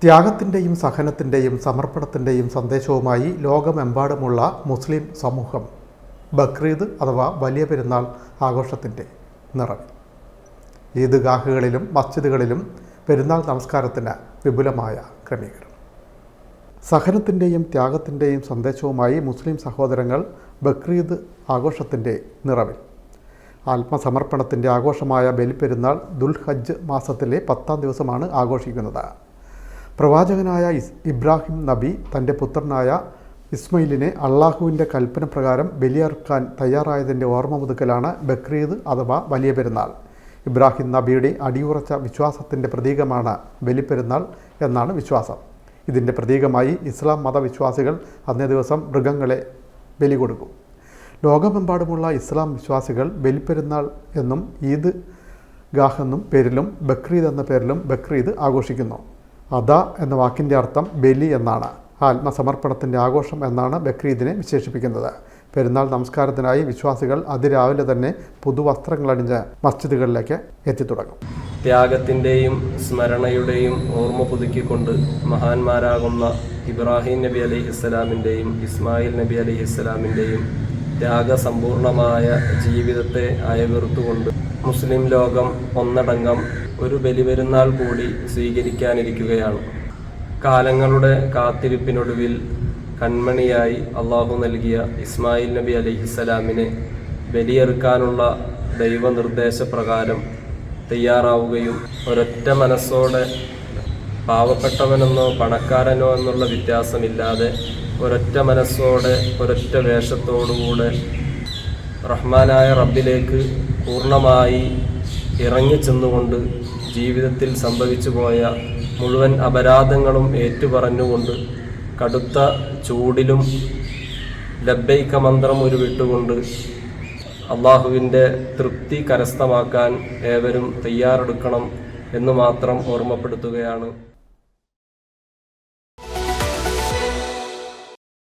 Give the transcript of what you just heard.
ത്യാഗത്തിൻ്റെയും സഹനത്തിൻ്റെയും സമർപ്പണത്തിൻ്റെയും സന്ദേശവുമായി ലോകമെമ്പാടുമുള്ള മുസ്ലിം സമൂഹം ബക്രീദ് അഥവാ വലിയ പെരുന്നാൾ ആഘോഷത്തിൻ്റെ നിറവിൽ. ഈദ്ഗാഹുകളിലും മസ്ജിദുകളിലും പെരുന്നാൾ നമസ്കാരത്തിന് വിപുലമായ ക്രമീകരണം. സഹനത്തിൻ്റെയും ത്യാഗത്തിൻ്റെയും സന്ദേശവുമായി മുസ്ലിം സഹോദരങ്ങൾ ബക്രീദ് ആഘോഷത്തിൻ്റെ നിറവിൽ. ആത്മസമർപ്പണത്തിൻ്റെ ആഘോഷമായ ബലിപ്പെരുന്നാൾ ദുൽഹജ്ജ് മാസത്തിലെ 10-ാം ദിവസമാണ് ആഘോഷിക്കുന്നത്. പ്രവാചകനായ ഇബ്രാഹിം നബി തൻ്റെ പുത്രനായ ഇസ്മയിലിനെ അള്ളാഹുവിൻ്റെ കൽപ്പന പ്രകാരം ബലിയർക്കാൻ തയ്യാറായതിൻ്റെ ഓർമ്മ പുതുക്കലാണ് ബക്രീദ് അഥവാ വലിയ പെരുന്നാൾ. ഇബ്രാഹിം നബിയുടെ അടിയുറച്ച വിശ്വാസത്തിൻ്റെ പ്രതീകമാണ് ബലിപ്പെരുന്നാൾ എന്നാണ് വിശ്വാസം. ഇതിൻ്റെ പ്രതീകമായി ഇസ്ലാം മതവിശ്വാസികൾ അന്നേ ദിവസം മൃഗങ്ങളെ ബലി കൊടുക്കും. ലോകമെമ്പാടുമുള്ള ഇസ്ലാം വിശ്വാസികൾ ബലിപ്പെരുന്നാൾ എന്നും ഈദ് ഗാഹ് എന്നും പേരിലും ബക്രീദ് എന്ന പേരിലും ബക്രീദ് ആഘോഷിക്കുന്നു. അദ എന്ന വാക്കിൻ്റെ അർത്ഥം ബലി എന്നാണ്. ആത്മസമർപ്പണത്തിൻ്റെ ആഘോഷം എന്നാണ് ബക്രീദിനെ വിശേഷിപ്പിക്കുന്നത്. പെരുന്നാൾ നമസ്കാരത്തിനായി വിശ്വാസികൾ അതിരാവിലെ തന്നെ പുതുവസ്ത്രങ്ങളണിഞ്ഞ് മസ്ജിദുകളിലേക്ക് എത്തിത്തുടങ്ങും. ത്യാഗത്തിൻ്റെയും സ്മരണയുടെയും ഓർമ്മ പുതുക്കിക്കൊണ്ട് മഹാന്മാരാകുന്ന ഇബ്രാഹിം നബി അലൈഹിസ്സലാമിൻ്റെയും ഇസ്മായിൽ നബി അലൈഹിസ്സലാമിൻ്റെയും ത്യാഗസമ്പൂർണമായ ജീവിതത്തെ അയവിറുത്തുകൊണ്ട് മുസ്ലിം ലോകം ഒന്നടങ്കം ഒരു ബലിപെരുന്നാൾ കൂടി സ്വീകരിക്കാനിരിക്കുകയാണ്. കാലങ്ങളുടെ കാത്തിരിപ്പിനൊടുവിൽ കൺമണിയായി അള്ളാഹു നൽകിയ ഇസ്മായിൽ നബി അലൈഹിസ്സലാമിനെ ബലിയെറുക്കാനുള്ള ദൈവനിർദ്ദേശപ്രകാരം തയ്യാറാവുകയും ഒരൊറ്റ മനസ്സോടെ പാവപ്പെട്ടവനെന്നോ പണക്കാരനോ എന്നുള്ള വ്യത്യാസമില്ലാതെ ഒരൊറ്റ മനസ്സോടെ ഒരൊറ്റ വേഷത്തോടുകൂടെ റഹ്മാനായ റബ്ബിലേക്ക് പൂർണ്ണമായി ഇറങ്ങിച്ചെന്നുകൊണ്ട് ജീവിതത്തിൽ സംഭവിച്ചു പോയ മുഴുവൻ അപരാധങ്ങളും ഏറ്റുപറഞ്ഞുകൊണ്ട് കടുത്ത ചൂടിലും ലബ്ബൈക മന്ത്രം ഉരുവിട്ടുകൊണ്ട് അള്ളാഹുവിൻ്റെ തൃപ്തി കരസ്ഥമാക്കാൻ ഏവരും തയ്യാറെടുക്കണം എന്ന് മാത്രം ഓർമ്മപ്പെടുത്തുകയാണ്.